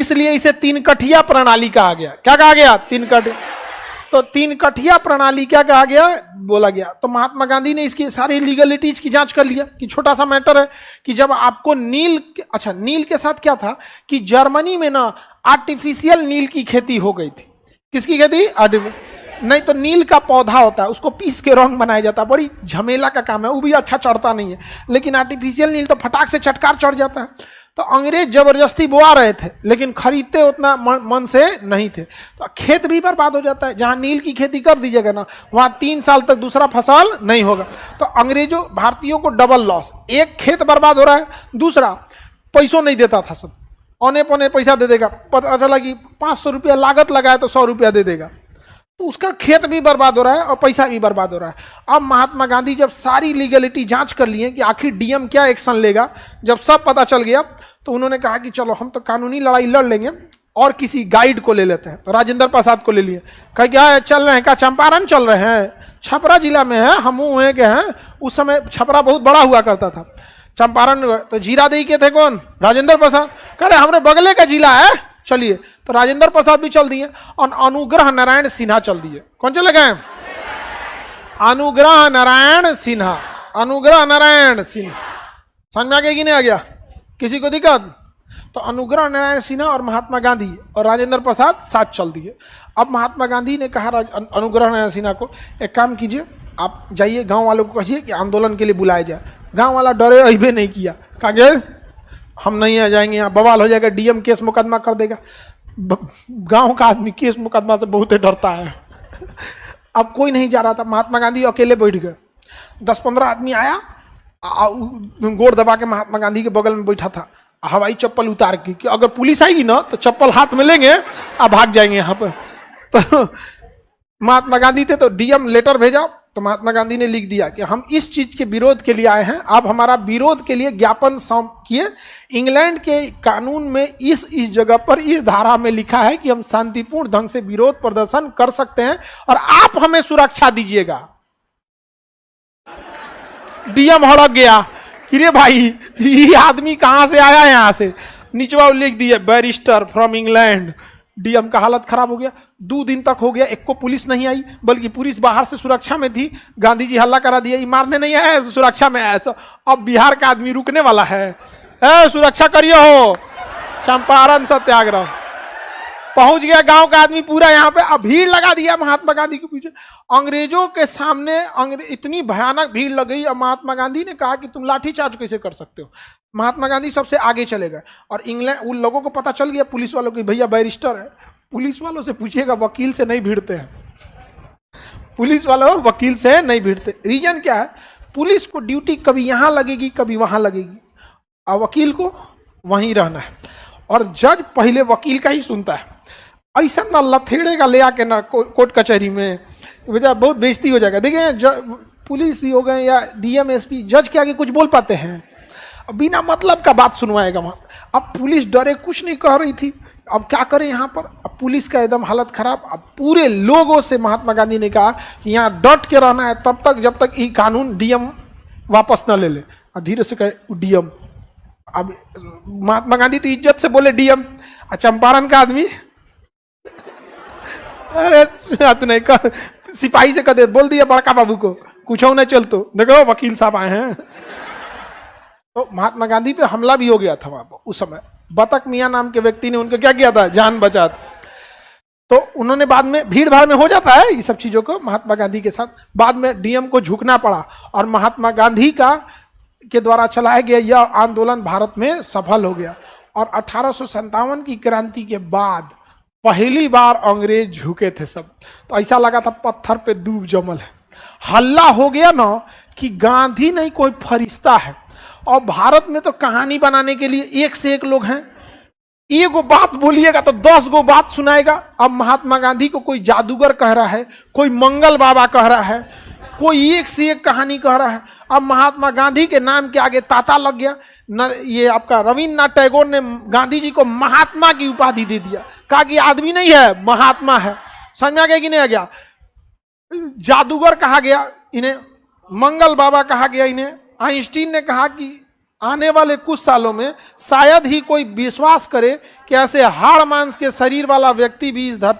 इसलिए इसे तीन कठिया प्रणाली कहा गया। क्या कहा गया? तीन कठिया। तो तीन कठिया प्रणाली क्या कहा गया, बोला गया। तो महात्मा गांधी ने इसकी सारी लीगलिटीज की जांच कर लिया कि छोटा सा मैटर है कि जब आपको नील, अच्छा नील के साथ क्या था कि जर्मनी में ना आर्टिफिशियल नील की खेती हो गई थी। किसकी खेती? नहीं तो नील का पौधा होता है, उसको पीस के रंग बनाया जाता है, बड़ी झमेला का काम है, वो भी अच्छा चढ़ता नहीं है। लेकिन आर्टिफिशियल नील तो फटाक से चटकार चढ़ जाता है। तो अंग्रेज जबरदस्ती बोआ रहे थे, लेकिन खरीदते उतना मन से नहीं थे, तो खेत भी बर्बाद हो जाता है। जहां नील की खेती कर दीजिएगा ना, वहां 3 साल तक दूसरा फसल नहीं होगा। तो अंग्रेजों भारतीयों को डबल लॉस, एक खेत बर्बाद हो रहा है, दूसरा पैसों नहीं देता था, सब औने पौने पैसा दे देगा। पता चला कि 500 रुपया लागत लगाए तो 100 रुपया दे देगा, तो उसका खेत भी बर्बाद हो रहा है और पैसा भी बर्बाद हो रहा है। अब महात्मा गांधी जब सारी लीगलिटी जांच कर लिए कि आखिर डीएम क्या एक्शन लेगा, जब सब पता चल गया तो उन्होंने कहा कि चलो हम तो कानूनी लड़ाई लड़ लेंगे और किसी गाइड को ले लेते हैं। तो राजेंद्र प्रसाद को ले लिए। कहा क्या चल रहे हैं? क्या चंपारण चल रहे हैं? छपरा जिला में है, हम हुए के हैं। उस समय छपरा बहुत बड़ा हुआ करता था। चंपारण तो जीरादेई के थे कौन? राजेंद्र प्रसाद। कह रहे हमारे बगले का जिला है, चलिए। तो राजेंद्र प्रसाद भी चल दिए और अनुग्रह नारायण सिन्हा चल दिए। कौन चले गए? अनुग्रह नारायण सिन्हा। अनुग्रह नारायण सिन्हा समझ में आ गया कि नहीं आ गया? किसी को दिक्कत? तो अनुग्रह नारायण सिन्हा और महात्मा गांधी और राजेंद्र प्रसाद साथ चल दिए। अब महात्मा गांधी ने कहा अनुग्रह नारायण सिन्हा को, एक काम कीजिए, आप जाइए गांव वालों को कहिए कि आंदोलन के लिए बुलाया जाए। गांव वाला डरे, अहिबे नहीं किया, कहा गए हम नहीं आ जाएंगे, यहाँ बवाल हो जाएगा, डीएम केस मुकदमा कर देगा। गांव का आदमी केस मुकदमा से बहुत डरता है। अब कोई नहीं जा रहा था, महात्मा गांधी अकेले बैठ गए। 10-15 आदमी आया, गोड़ दबा के महात्मा गांधी के बगल में बैठा था, हवाई चप्पल उतार के कि अगर पुलिस आएगी ना तो चप्पल हाथ में लेंगे और भाग जाएंगे यहाँ पर। तो महात्मा गांधी थे तो डीएम लेटर भेजा, तो महात्मा गांधी ने लिख दिया कि हम इस चीज के विरोध के लिए आए हैं, आप हमारा विरोध के लिए ज्ञापन किए। इंग्लैंड के कानून में इस जगह पर इस धारा में लिखा है कि हम शांतिपूर्ण ढंग से विरोध प्रदर्शन कर सकते हैं और आप हमें सुरक्षा दीजिएगा। डीएम हड़क गया कि रे भाई ये आदमी कहां से आया? यहां से निचवा लिख दिया बैरिस्टर फ्रॉम इंग्लैंड। डीएम का हालत खराब हो गया। 2 दिन तक हो गया, एक को पुलिस नहीं आई, बल्कि पुलिस बाहर से सुरक्षा में थी। गांधी जी हल्ला करा दिया, ये मारने नहीं आया, सुरक्षा में आया। अब बिहार का आदमी रुकने वाला है, सुरक्षा करिए हो। चंपारण सत्याग्रह पहुंच गया, गांव का आदमी पूरा यहाँ पे। अब भीड़ लगा दिया महात्मा गांधी के पीछे। अंग्रेजों के सामने इतनी भयानक भीड़ लग गई। अब महात्मा गांधी ने कहा कि तुम लाठीचार्ज कैसे कर सकते हो। महात्मा गांधी सबसे आगे चले गए और इंग्लैंड उन लोगों को पता चल गया, पुलिस वालों को, भैया बैरिस्टर है। पुलिस वालों से पूछिएगा, वकील से नहीं भिड़ते हैं। पुलिस वालों वकील से नहीं भिड़ते। रीजन क्या है? पुलिस को ड्यूटी कभी यहां लगेगी कभी वहां लगेगी, और वकील को वहीं रहना है। और जज पहले वकील का ही सुनता है। ऐसा ना लथेड़ेगा ले आके ना कोर्ट कचहरी में, बेटा बहुत बेइज्जती हो जाएगा। देखिए पुलिस ही हो गए या डीएम एसपी, जज के आगे कुछ बोल पाते हैं? बिना मतलब का बात सुनवाएगा वहाँ। अब पुलिस डरे, कुछ नहीं कह रही थी। अब क्या करें यहाँ पर? अब पुलिस का एकदम हालत खराब। अब पूरे लोगों से महात्मा गांधी ने कहा कि यहाँ डट के रहना है तब तक जब तक ये कानून डीएम वापस न ले ले। और धीरे से कहे डीएम। अब महात्मा गांधी तो इज्जत से बोले डीएम, और चंपारण का आदमी अरे नहीं कह, सिपाही से कह दे, बोल दिया बड़का बाबू को कुछ हो न चल, तो देखो वकील साहब आए हैं। तो महात्मा गांधी पे हमला भी हो गया था वहां उस समय। बतक मियां नाम के व्यक्ति ने उनका क्या किया था? जान बचा। तो उन्होंने बाद में, भीड़ भाड़ में हो जाता है ये सब चीजों को, महात्मा गांधी के साथ बाद में डीएम को झुकना पड़ा और महात्मा गांधी के द्वारा चलाया गया यह आंदोलन भारत में सफल हो गया। और 1857 की क्रांति के बाद पहली बार अंग्रेज झुके थे सब। तो ऐसा लगा था पत्थर पे दूब जमल है। हल्ला हो गया ना कि गांधी नहीं कोई फरिश्ता है। और भारत में तो कहानी बनाने के लिए एक से एक लोग हैं। एक गो बात बोलिएगा तो 10 गो बात सुनाएगा। अब महात्मा गांधी को कोई जादूगर कह रहा है, कोई मंगल बाबा कह रहा है, कोई एक से एक कहानी कह रहा है। अब महात्मा गांधी के नाम के आगे ताता लग गया। ये आपका रविन्द्रनाथ टैगोर ने गांधी जी को महात्मा की उपाधि दे दिया, कहा कि आदमी नहीं है महात्मा है। समझ में आ गया कि नहीं आ गया? जादूगर कहा गया इन्हें, मंगल बाबा कहा गया इन्हें। आइंस्टीन ने कहा कि आने वाले कुछ सालों में शायद ही कोई विश्वास करे कि ऐसे हाड़ मांस के शरीर वाला व्यक्ति भी इस धरती